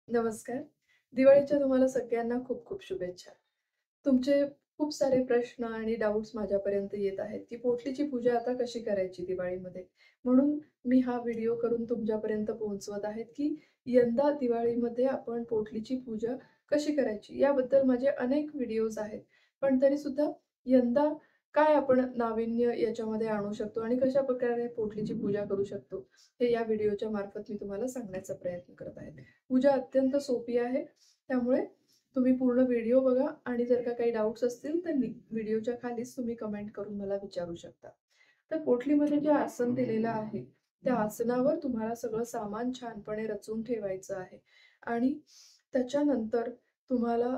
नमस्कार. दिवाळीच्या तुम्हाला सगळ्यांना खूप खूप शुभेच्छा. तुमचे खूप सारे प्रश्न आणि डाउट्स माझ्यापर्यंत येत आहेत, की पोटलीची पूजा आता कशी करायची दिवाळीमध्ये? म्हणून मी हा व्हिडिओ करून तुमच्यापर्यंत पोहोचवत आहेत, की यंदा दिवाळीमध्ये आपण पोटलीची पूजा कशी करायची? याबद्दल माझे अनेक व्हिडिओज आहेत. पण तरीसुद्धा यंदा काय आपण नाविन्य याच्यामध्ये आणू शकतो आणि कशाप्रकारे पोटलीची पूजा करू शकतो, हे या व्हिडिओच्या मार्फत मी तुम्हाला सांगण्याचा प्रयत्न करत आहे. पूजा अत्यंत सोपी आहे. त्यामुळे तुम्ही पूर्ण व्हिडिओ बघा आणि जर का काही डाउट्स असतील तर व्हिडिओच्या खालीच तुम्ही कमेंट करून मला विचारू शकता. तर पोटलीमध्ये जे आसन दिलेलं आहे, त्या आसनावर तुम्हाला सगळं सामान छानपणे रचून ठेवायचं आहे आणि त्याच्यानंतर तुम्हाला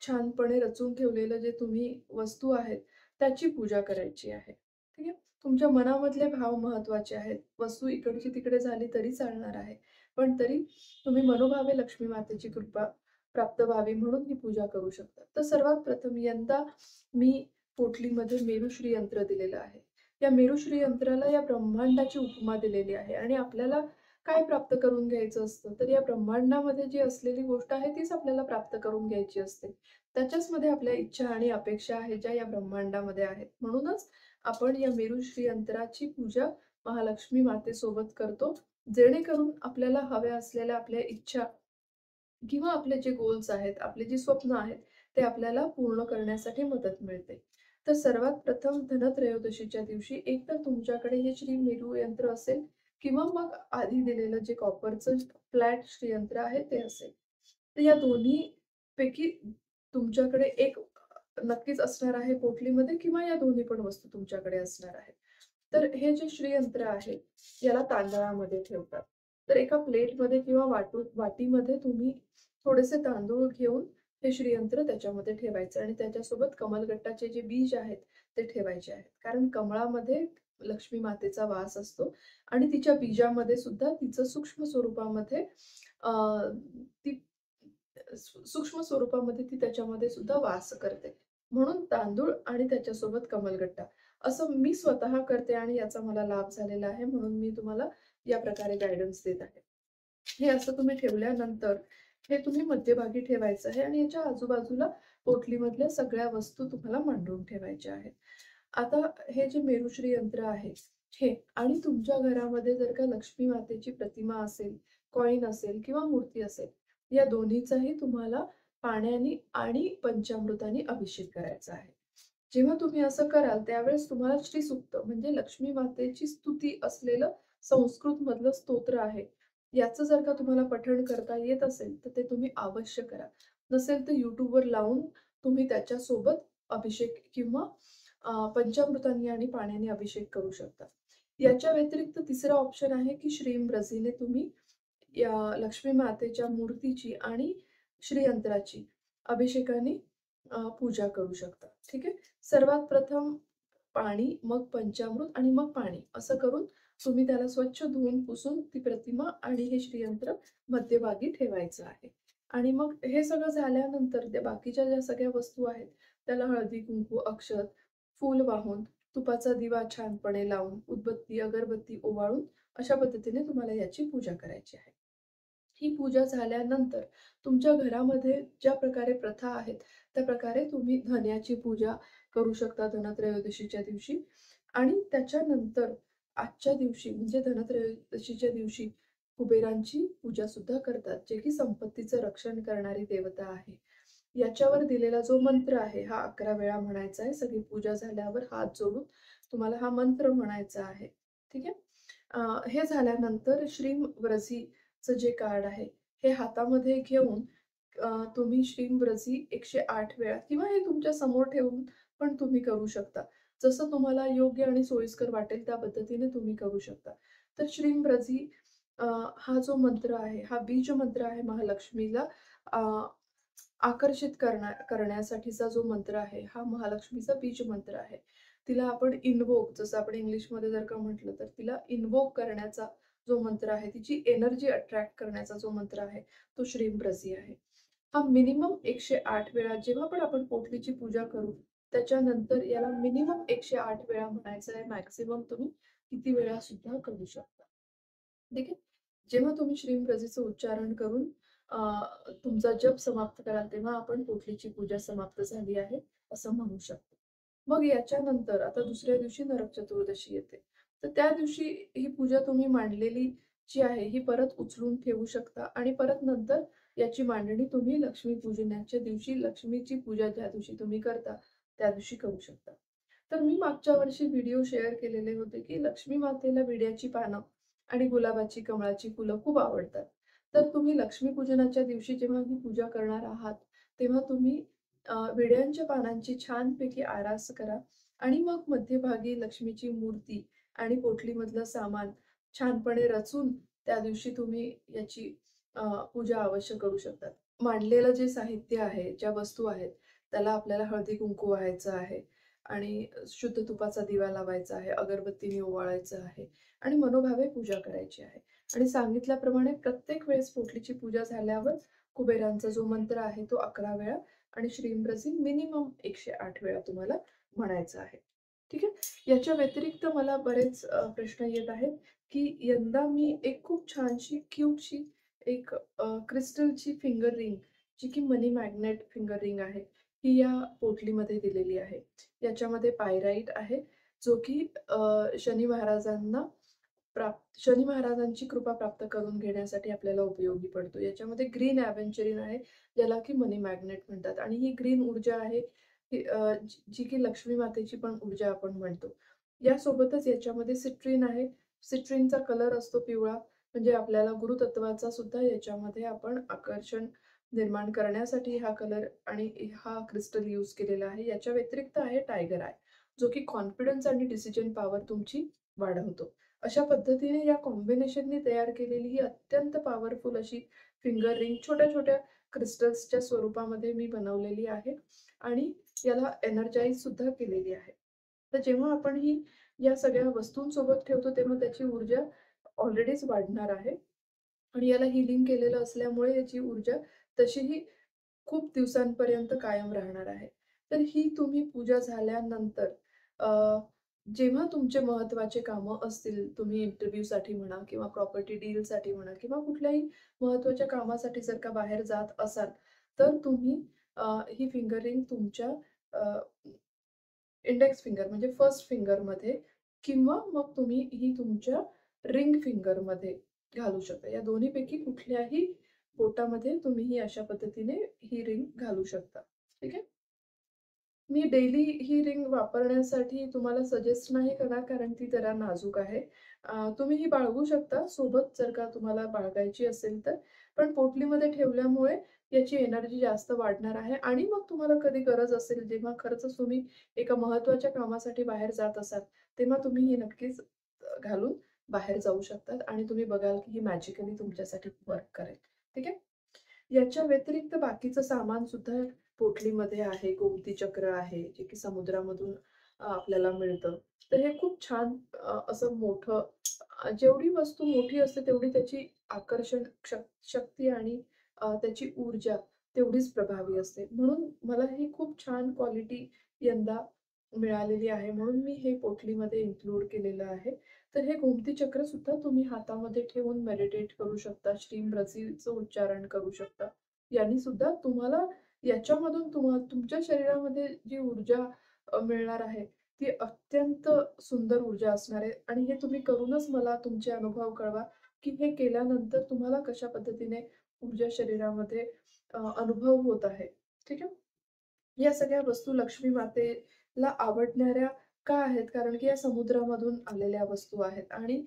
छानपणे रचून ठेवलेलं जे तुम्ही वस्तू आहेत, त्याची पूजा करायची आहे. ठीक आहे? तुमच्या मनामधले भाव महत्त्वाचे आहेत. वस्तू इकडची तिकडे झाली तरी चालणार आहे. पण तरी तुम्ही मनोभावे लक्ष्मी मातेची कृपा प्राप्त व्हावी म्हणून ही पूजा करू शकता. तर सर्वात प्रथम यंदा मी पोटलीमध्ये मेरुश्री यंत्र दिलेलं आहे. या मेरुश्री यंत्राला या ब्रह्मांडाची उपमा दिलेली आहे आणि आपल्याला काय प्राप्त करून घ्यायचं असतं, तर या ब्रह्मांडामध्ये जी असलेली गोष्ट आहे तीच आपल्याला प्राप्त करून घ्यायची असते. त्याच्याचमध्ये आपल्या इच्छा आणि अपेक्षा आहेत ज्या या ब्रह्मांडामध्ये आहेत. म्हणूनच आपण या मेरुश्री यंत्राची पूजा महालक्ष्मी मातेसोबत करतो. जेणेकरून आपल्याला हव्या असलेल्या आपल्या इच्छा किंवा आपले जे गोल्स आहेत, आपली जी स्वप्न आहेत, ते आपल्याला पूर्ण करण्यासाठी मदत मिळते. तर सर्वात प्रथम धनत्रयोदशीच्या दिवशी एकतर तुमच्याकडे हे श्री मेरू यंत्र असेल किंवा मग आधी दिलेलं जे कॉपरचं फ्लॅट श्रीयंत्र आहे ते असेल. तर या दोन्हीपैकी तुमच्याकडे एक नक्कीच असणार आहे पोटलीमध्ये किंवा या दोन्ही पण वस्तू तुमच्याकडे असणार आहेत. तर हे जे श्रीयंत्र आहे, याला तांदळामध्ये ठेवतात. तर एका प्लेटमध्ये किंवा वाटीमध्ये तुम्ही थोडेसे तांदूळ घेऊन हे श्रीयंत्र त्याच्यामध्ये ठेवायचं आणि त्याच्यासोबत कमलगट्टाचे जे बीज आहेत, ते ठेवायचे आहेत. कारण कमळामध्ये लक्ष्मी मातेचा वास असतो आणि तिच्या बीजामध्ये सुद्धा तिचं सूक्ष्म स्वरूपामध्ये अ, ती सूक्ष्म स्वरूपामध्ये ती त्याच्यामध्ये सुद्धा वास करते. म्हणून तांदूळ आणि त्याच्यासोबत कमलगट्टा असं मी स्वतः करते आणि याचा मला लाभ झालेला आहे. म्हणून मी तुम्हाला या प्रकारे गाईडन्स देत आहे. हे असं तुम्ही ठेवल्यानंतर हे तुम्ही मध्यभागी ठेवायचं आहे आणि याच्या आजूबाजूला पोटलीमधल्या सगळ्या वस्तू तुम्हाला मांडून ठेवायच्या आहेत. आता हे जे मेरुश्री यंत्र आहे, हे आणि तुमच्या घरामध्ये जर का लक्ष्मी मातेची प्रतिमा असेल, कॉइन असेल किंवा मूर्ती असेल, या दोन्हीचाही तुम्हाला पाण्याने आणि पंचामृताने अभिषेक करायचा आहे. जेव्हा तुम्ही असं कराल त्यावेळेस तुम्हाला श्रीसूक्त म्हणजे लक्ष्मी मातेची स्तुती असलेलं संस्कृत मधलं स्तोत्र आहे. याचं जर का तुम्हाला पठण करता येत असेल, तर ते तुम्ही अवश्य करा. नसेल तर YouTubeवर लावून तुम्ही त्याच्यासोबत अभिषेक किंवा पंचामृतांनी आणि पाण्याने अभिषेक करू शकता. याच्या व्यतिरिक्त तिसरा ऑप्शन आहे, की श्रींब्रजीने तुम्ही या लक्ष्मी मातेच्या मूर्तीची आणि श्रीयंत्राची अभिषेकाने पूजा करू शकता. ठीक आहे. सर्वात प्रथम पाणी, मग पंचामृत आणि मग पाणी असं करून तुम्ही त्याला स्वच्छ धुवून पुसून ती प्रतिमा आणि हे श्रीयंत्र मध्यभागी ठेवायचं आहे. आणि मग हे सगळं झाल्यानंतर त्या बाकीच्या ज्या सगळ्या वस्तू आहेत, त्याला हळदी, कुंकू, अक्षत, फूल वाहून, तुपाचा दिवा छानपणे लावून, उदबत्ती, अगरबत्ती ओवाळून अशा पद्धतीने तुम्हाला याची पूजा करायची आहे. ही पूजा झाल्यानंतर तुमच्या घरामध्ये ज्या प्रकारे प्रथा आहेत, त्या प्रकारे तुम्ही धन्याची पूजा करू शकता धनत्रयोदशीच्या दिवशी आणि त्याच्यानंतर आजच्या दिवशी म्हणजे धनत्रयोदशीच्या दिवशी कुबेरांची पूजा सुद्धा करतात, जे की संपत्तीचं रक्षण करणारी देवता आहे. याच्यावर दिलेला जो मंत्र आहे, हा 11 वेळा म्हणायचा आहे. सगळी पूजा झाल्यावर हात जोडून तुम्हाला हा मंत्र म्हणायचा आहे. ठीक आहे? हे झाल्यानंतर व्रजीचं जे कार्ड आहे, हे हातामध्ये घेऊन तुम्ही व्रजी 108 वेळा किंवा हे तुमच्या समोर ठेवून पण तुम्ही करू शकता. जसं तुम्हाला योग्य आणि सोयीस्कर वाटेल त्या पद्धतीने तुम्ही करू शकता. तर व्रजी अ, हा जो मंत्र आहे, हा बीज मंत्र आहे महालक्ष्मीला अ, आकर्षित करण्यासाठीचा जो मंत्र आहे, हा महालक्ष्मीचा बीज मंत्र आहे. तिला आपण इन्व्होक जसं आपण इंग्लिशमध्ये जर का म्हटलं, तर तिला इन्व्होक करण्याचा जो मंत्र आहे, तिची एनर्जी अट्रॅक्ट करण्याचा जो मंत्र आहे, तो श्रींप्रसी आहे. हा मिनिमम 108 वेळा जेव्हा पण आपण पोटलीची पूजा करू, त्याच्यानंतर याला मिनिमम 108 वेळा म्हणायचं आहे. मॅक्सिमम तुम्ही किती वेळा सुद्धा करू शकता. ठीक आहे. जेव्हा तुम्ही श्रींप्रसीचं उच्चारण करून तुमचा जप समाप्त कराल तेव्हा आपण पोटलीची पूजा समाप्त झाली आहे, असं म्हणू शकतो. मग याच्यानंतर आता दुसऱ्या दिवशी नरक चतुर्दशी येते. तर त्या दिवशी ही पूजा तुम्ही मांडलेली जी आहे, ही परत उचलून ठेवू शकता आणि परत नंतर याची मांडणी तुम्ही लक्ष्मीपूजनाच्या दिवशी, लक्ष्मीची पूजा ज्या दिवशी तुम्ही करता, त्या दिवशी करू शकता. तर मी मागच्या वर्षी व्हिडिओ शेअर केलेले होते, की लक्ष्मी मातेला विड्याची पानं आणि गुलाबाची, कमळाची फुलं खूप आवडतात. तर तुम्ही लक्ष्मीपूजनाच्या दिवशी जेव्हा ही पूजा करणार आहात, तेव्हा तुम्ही विड्यांच्या पानांची छानपैकी आरास करा आणि मग मध्यभागी लक्ष्मीची मूर्ती आणि पोटलीमधलं सामान छानपणे रचून त्या दिवशी तुम्ही याची पूजा अवश्य करू शकता. मांडलेलं जे साहित्य आहे, ज्या वस्तू आहेत, त्याला आपल्याला हळदी-कुंकू व्हायचं आहे आणि शुद्ध तुपाचा दिवा लावायचा आहे, अगरबत्तीने ओवाळायचं आहे आणि मनोभावे पूजा करायची आहे. आणि सांगितल्याप्रमाणे प्रत्येक वेळेस पोटलीची पूजा झाल्यावर कुबेरांचा जो मंत्र आहे, तो 11 वेळा आणि श्रींप्रसी मिनिमम 108 वेळा तुम्हाला म्हणायचा आहे. ठीक आहे. याच्या व्यतिरिक्त मला बरेच प्रश्न येत आहेत, की यंदा मी एक खूप छानशी क्यूटशी एक क्रिस्टलची फिंगर रिंग, जी की मनी मॅग्नेट फिंगर रिंग आहे, ही या पोटलीमध्ये दिलेली आहे. याच्यामध्ये पायराईट आहे, जो की शनी महाराजांना शनी महाराजांची कृपा प्राप्त करून घेण्यासाठी आपल्याला उपयोगी पडतो. याच्यामध्ये ग्रीन एव्हेंचरिन आहे, ज्याला की मनी मॅग्नेट म्हणतात आणि ही ग्रीन ऊर्जा आहे, ही जी की लक्ष्मी मातेची पण ऊर्जा आपण म्हणतो. यासोबतच याच्यामध्ये सिट्रिन आहे. सिट्रिनचा कलर असतो पिवळा, म्हणजे आपल्याला गुरुतत्वाचा सुद्धा याच्यामध्ये आपण आकर्षण निर्माण करण्यासाठी हा कलर आणि हा क्रिस्टल यूज केलेला आहे. याच्या व्यतिरिक्त आहे टायगर आय, जो की कॉन्फिडन्स आणि डिसिजन पॉवर तुमची वाढवतो. अशा पद्धतीने या कॉम्बिनेशननी तयार केलेली ही अत्यंत पॉवरफुल अशी फिंगर रिंग छोट्या-छोट्या क्रिस्टल्सच्या स्वरूपामध्ये मी बनवलेली आहे आणि याला एनर्जाइज सुद्धा केलेली आहे. तर जेव्हा आपण ही या सगळ्या वस्तूंसोबत ठेवतो, तेव्हा त्याची ऊर्जा ऑलरेडीच वाढणार आहे आणि याला हीलिंग केलेलं असल्यामुळे याची ऊर्जा तशीही खूप दिवसांपर्यंत कायम राहणार आहे. तर ही तुम्ही पूजा झाल्यानंतर अ, जेव्हा तुमचे महत्त्वाचे कामं असतील, तुम्ही इंटरव्ह्यूसाठी म्हणा किंवा प्रॉपर्टी डीलसाठी म्हणा किंवा कुठल्याही महत्त्वाच्या कामासाठी जर का बाहेर जात असाल, तर तुम्ही ही फिंगर रिंग तुमच्या इंडेक्स फिंगर म्हणजे फर्स्ट फिंगरमध्ये किंवा मग तुम्ही ही तुमच्या रिंग फिंगरमध्ये घालू शकता. या दोन्हीपैकी कुठल्याही बोटामध्ये तुम्ही ही अशा पद्धतीने ही रिंग घालू शकता. ठीक आहे. मी डेली ही रिंग वापरण्यासाठी तुम्हाला सजेस्ट नाही करणार, कारण ती जरा नाजूक आहे. तुम्ही ही बाळगू शकता सोबत जर का तुम्हाला बाळगायची असेल तर. पण पोटलीमध्ये ठेवल्यामुळे याची एनर्जी जास्त वाढणार आहे आणि मग तुम्हाला कधी गरज असेल, जेव्हा खरंच तुम्ही एका महत्त्वाच्या कामासाठी बाहेर जात असाल, तेव्हा तुम्ही ही नक्कीच घालून बाहेर जाऊ शकतात आणि तुम्ही बघाल की ही मॅजिकली तुमच्यासाठी वर्क करेल. ठीक आहे. याच्या व्यतिरिक्त बाकीचं सामान सुद्धा पोटलीमध्ये आहे. गोमती चक्र आहे, जे की समुद्रामधून आपल्याला मिळतं. तर हे खूप छान असं मोठं जेवढी वस्तू मोठी असते तेवढी त्याची आकर्षण शक्ती आणि त्याची ऊर्जा तेवढीच प्रभावी असते. म्हणून मला ही खूप छान क्वालिटी यंदा मिळालेली आहे. म्हणून मी हे पोटलीमध्ये इन्क्लूड केलेलं आहे. तर हे गोमती चक्र सुद्धा तुम्ही हातामध्ये ठेवून मेडिटेट करू शकता. श्रीम उच्चारण करू शकता. यांनी सुद्धा तुम्हाला याच्यामधून तुमच्या शरीरामध्ये जी ऊर्जा मिळणार आहे, ती अत्यंत सुंदर ऊर्जा असणार आहे आणि हे तुम्ही करूनच मला तुमचे अनुभव कळवा, की हे केल्यानंतर तुम्हाला कशा पद्धतीने ऊर्जा शरीरामध्ये अनुभव होत आहे. ठीक आहे. या सगळ्या वस्तू लक्ष्मी मातेला आवडणाऱ्या का आहेत? कारण की या समुद्रामधून आलेल्या वस्तू आहेत आणि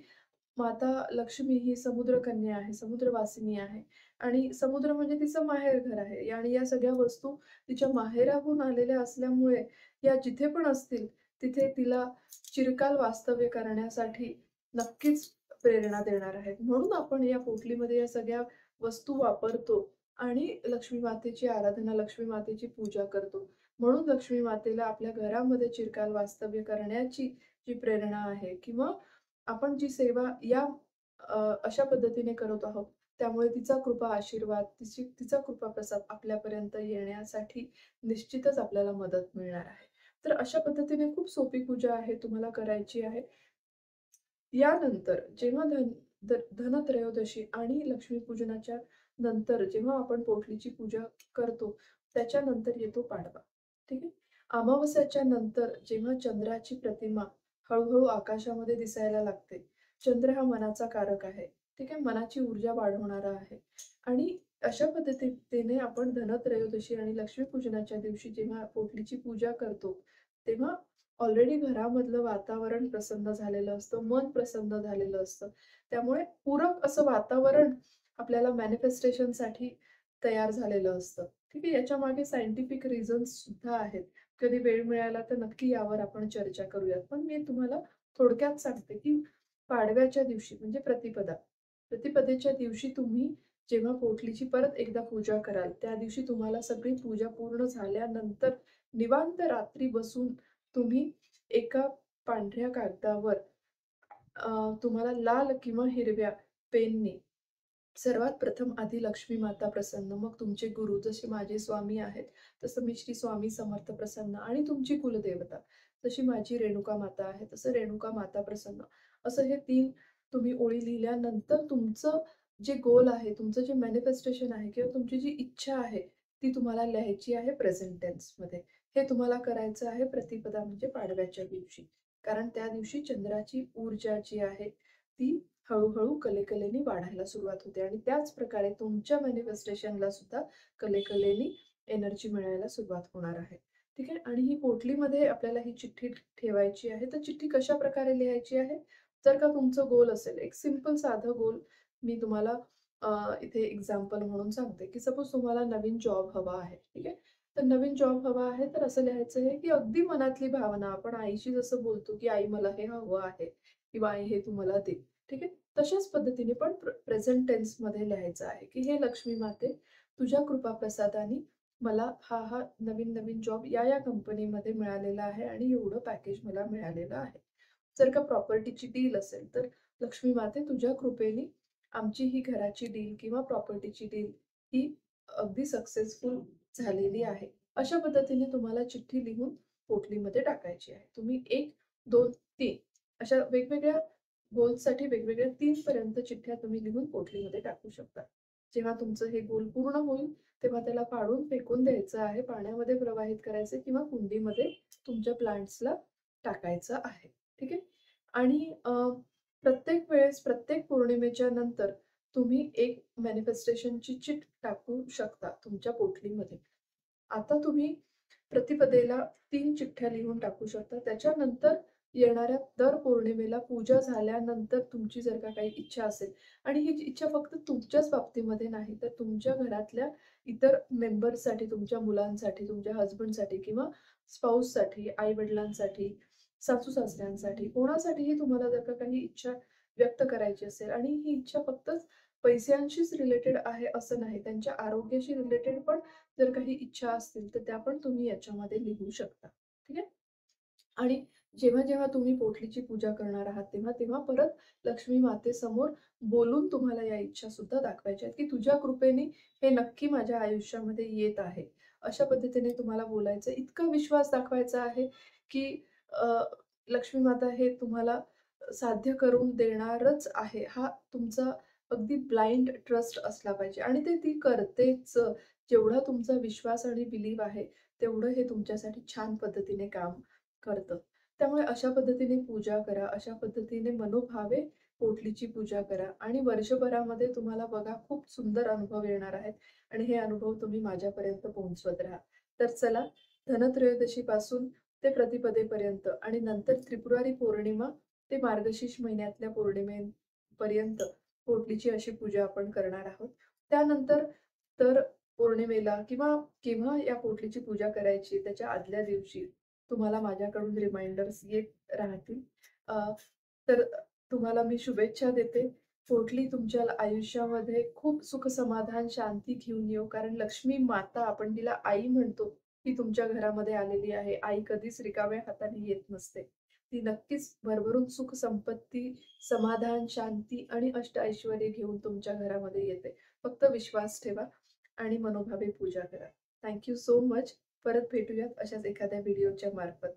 माता लक्ष्मी ही समुद्रकन्या आहे, समुद्रवासिनी आहे आणि समुद्र म्हणजे तिचं माहेरघर आहे आणि या सगळ्या वस्तू तिच्या माहेराहून आलेल्या असल्यामुळे या जिथे पण असतील, तिथे तिला चिरकाल वास्तव्य करण्यासाठी नक्कीच प्रेरणा देणार आहेत. म्हणून आपण या पोटलीमध्ये या सगळ्या वस्तू वापरतो आणि लक्ष्मी मातेची आराधना, लक्ष्मी मातेची पूजा करतो. म्हणून लक्ष्मी मातेला आपल्या घरामध्ये चिरकाल वास्तव्य करण्याची जी प्रेरणा आहे किंवा आपण जी सेवा या अशा पद्धतीने करत आहोत, त्यामुळे तिचा कृपा आशीर्वाद, तिचा कृपा प्रसाद आपल्यापर्यंत येण्यासाठी निश्चितच आपल्याला मदत मिळणार आहे. तर अशा पद्धतीने खूप सोपी पूजा आहे, तुम्हाला करायची आहे. यानंतर जेव्हा धनत्रयोदशी आणि लक्ष्मीपूजनाच्या नंतर जेव्हा आपण पोटलीची पूजा करतो, त्याच्यानंतर येतो पाडवा. ठीक आहे. अमावास्याच्या नंतर जेव्हा चंद्राची प्रतिमा हळू आकाशामध्ये दिसायला लागते. चंद्र हा मनाचा कारक आहे. ठीक आहे. मनाची ऊर्जा वाढवणारा आहे आणि अशा पद्धतीने आपण धनत्रयोदशी आणि लक्ष्मीपूजनाच्या दिवशी जेव्हा पोटलीची पूजा करतो, तेव्हा ऑलरेडी घरामधलं वातावरण प्रसन्न झालेलं असतं, मन प्रसन्न झालेलं असतं. त्यामुळे पूरक असं वातावरण आपल्याला मॅनिफेस्टेशनसाठी तयार झालेलं असतं. ठीक आहे. याच्यामागे सायंटिफिक रिझन्स सुद्धा आहेत. कधी वेळ मिळाला तर नक्की यावर आपण चर्चा करूयात. पण मी तुम्हाला थोडक्यात सांगते, की पाडव्याच्या दिवशी म्हणजे प्रतिपदा. प्रतिपदेच्या दिवशी तुम्ही जेव्हा पोटलीची परत एकदा पूजा कराल, त्या दिवशी तुम्हाला सगळी पूजा पूर्ण झाल्यानंतर निवांत रात्री बसून तुम्ही एका पांढऱ्या कागदावर तुम्हाला लाल किंवा हिरव्या पेनने सर्वात प्रथम आधी लक्ष्मी माता प्रसन्न, मग तुमचे गुरु जसे माझे स्वामी आहेत, तसं मी श्री स्वामी समर्थ प्रसन्न आणि तुमची कुलदेवता, जशी माझी रेणुका माता आहे, तसं रेणुका माता प्रसन्न. असं हे 3 तुम्ही ओळी लिहिल्यानंतर तुमचं जे गोल आहे, तुमचं जे मॅनिफेस्टेशन आहे किंवा तुमची जी इच्छा आहे, ती तुम्हाला लिहायची आहे प्रेझेंट टेन्समध्ये. हे तुम्हाला करायचं आहे प्रतिपदा म्हणजे पाडव्याच्या दिवशी. कारण त्या दिवशी चंद्राची ऊर्जा जी आहे, ती हळू कलेकलेने वाढायला सुरुवात होते आणि त्याच प्रकारे तुमच्या मॅनिफेस्टेशनला सुद्धा कलेकलेने एनर्जी मिळायला सुरुवात होणार आहे. ठीक आहे. आणि ही पोटलीमध्ये आपल्याला ही चिठ्ठी ठेवायची आहे. तर चिठ्ठी कशाप्रकारे लिहायची आहे? जर का तुमचं गोल असेल, एक सिंपल साधं गोल मी तुम्हाला इथे एक्झाम्पल म्हणून सांगते, की सपोज तुम्हाला नवीन जॉब हवा आहे. ठीक आहे. तर नवीन जॉब हवा आहे, तर असं लिहायचं आहे, की अगदी मनातली भावना आपण आईशी जसं बोलतो, की "आई मला हे हवं आहे" किंवा "आई हे तू मला दे." ठीक आहे. तशाच पद्धतीने पण प्रेझेंट टेन्समध्ये लिहायचं आहे, की "हे लक्ष्मी माते, तुझ्या कृपाप्रसादाने मला हा नवीन जॉब या कंपनीमध्ये मिळालेला आहे आणि एवढं पॅकेज मला मिळालेलं आहे." जर का प्रॉपर्टीची डील असेल, तर "लक्ष्मी माते, तुझ्या कृपेने आमची ही घराची डील किंवा प्रॉपर्टीची डील ही अगदी सक्सेसफुल झालेली आहे." अशा पद्धतीने तुम्हाला चिठ्ठी लिहून पोटलीमध्ये टाकायची आहे. तुम्ही 1, 2, 3 अशा वेगवेगळ्या गोल्ससाठी वेगवेगळ्या 3 पर्यंत चिठ्ठ्या तुम्ही लिहून पोटलीमध्ये टाकू शकता. जेव्हा तुमचं हे गोल पूर्ण होईल, तेव्हा त्याला फाडून फेकून द्यायचं आहे. पाण्यामध्ये प्रवाहित करायचं किंवा कुंडीमध्ये तुमच्या प्लांट्सला टाकायचं आहे. ठीक आहे? आणि प्रत्येक वेळेस, प्रत्येक पौर्णिमेच्या नंतर तुम्ही एक मॅनिफेस्टेशनची चिट टाकू शकता तुमच्या पोटलीमध्ये. आता तुम्ही प्रतिपदेला 3 चिठ्ठ्या लिहून टाकू शकता. त्याच्यानंतर येणाऱ्या दर पौर्णिमेला पूजा झाल्यानंतर तुमची जर का काही इच्छा असेल आणि ही इच्छा फक्त तुमच्याच बाबतीमध्ये नाही, तर तुमच्या घरातल्या इतर मेंबर्ससाठी, तुमच्या मुलांसाठी, तुमच्या हसबंडसाठी किंवा स्पाउससाठी, आई-वडिलांसाठी, सासू-सासऱ्यांसाठी, कोणासाठीही तुम्हाला जर का काही इच्छा व्यक्त करायची असेल आणि ही इच्छा फक्त पैशांशीच रिलेटेड आहे असं नाही, त्यांच्या आरोग्याशी रिलेटेड पण जर काही इच्छा असतील, तर त्या पण तुम्ही याच्यामध्ये लिहू शकता. ठीक आहे? आणि जेव्हा तुम्ही पोटलीची पूजा करणार आहात, तेव्हा परत लक्ष्मी मातेसमोर बोलून तुम्हाला या इच्छासुद्धा दाखवायच्या आहेत, की तुझ्या कृपेने हे नक्की माझ्या आयुष्यामध्ये येत आहे. अशा पद्धतीने तुम्हाला बोलायचं. इतका विश्वास दाखवायचा आहे, की अ, लक्ष्मी माता हे तुम्हाला साध्य करून देणारच आहे. हा तुमचा अगदी ब्लाइंड ट्रस्ट असला पाहिजे आणि ती करतेच. जेवढा तुमचा विश्वास आणि बिलीव्ह आहे, तेवढं हे तुमच्यासाठी छान पद्धतीने काम करतं. त्यामुळे अशा पद्धतीने पूजा करा, अशा पद्धतीने मनोभावे पोटलीची पूजा करा आणि वर्षभरामध्ये तुम्हाला बघा खूप सुंदर अनुभव येणार आहेत आणि हे अनुभव तुम्ही माझ्यापर्यंत पोहोचवत राहा. तर चला, धनत्रयोदशीपासून ते प्रतिपदेपर्यंत आणि नंतर त्रिपुरारी पौर्णिमा ते मार्गशीर्ष महिन्यातल्या पौर्णिमेपर्यंत पोटलीची अशी पूजा आपण करणार आहोत. त्यानंतर तर पौर्णिमेला किंवा केव्हा या पोटलीची पूजा करायची त्याच्या आदल्या दिवशी तुम्हाला माझ्याकडून रिमाइंडर्स येत राहतील. अ, तर तुम्हाला मी शुभेच्छा देते. पोटली तुमच्या आयुष्यामध्ये खूप सुख, समाधान, शांती घेऊन येऊ. कारण लक्ष्मी माता आपण तिला आई म्हणतो, ती तुमच्या घरामध्ये आलेली आहे. आई कधीच रिकाम्या हाताने येत नसते. ती नक्कीच भरभरून सुख, संपत्ती, समाधान, शांती आणि अष्टऐश्वर्य घेऊन तुमच्या घरामध्ये येते. फक्त विश्वास ठेवा आणि मनोभावे पूजा करा. Thank so much. परत भेटूयात अशाच एखाद्या व्हिडिओच्या मार्फत.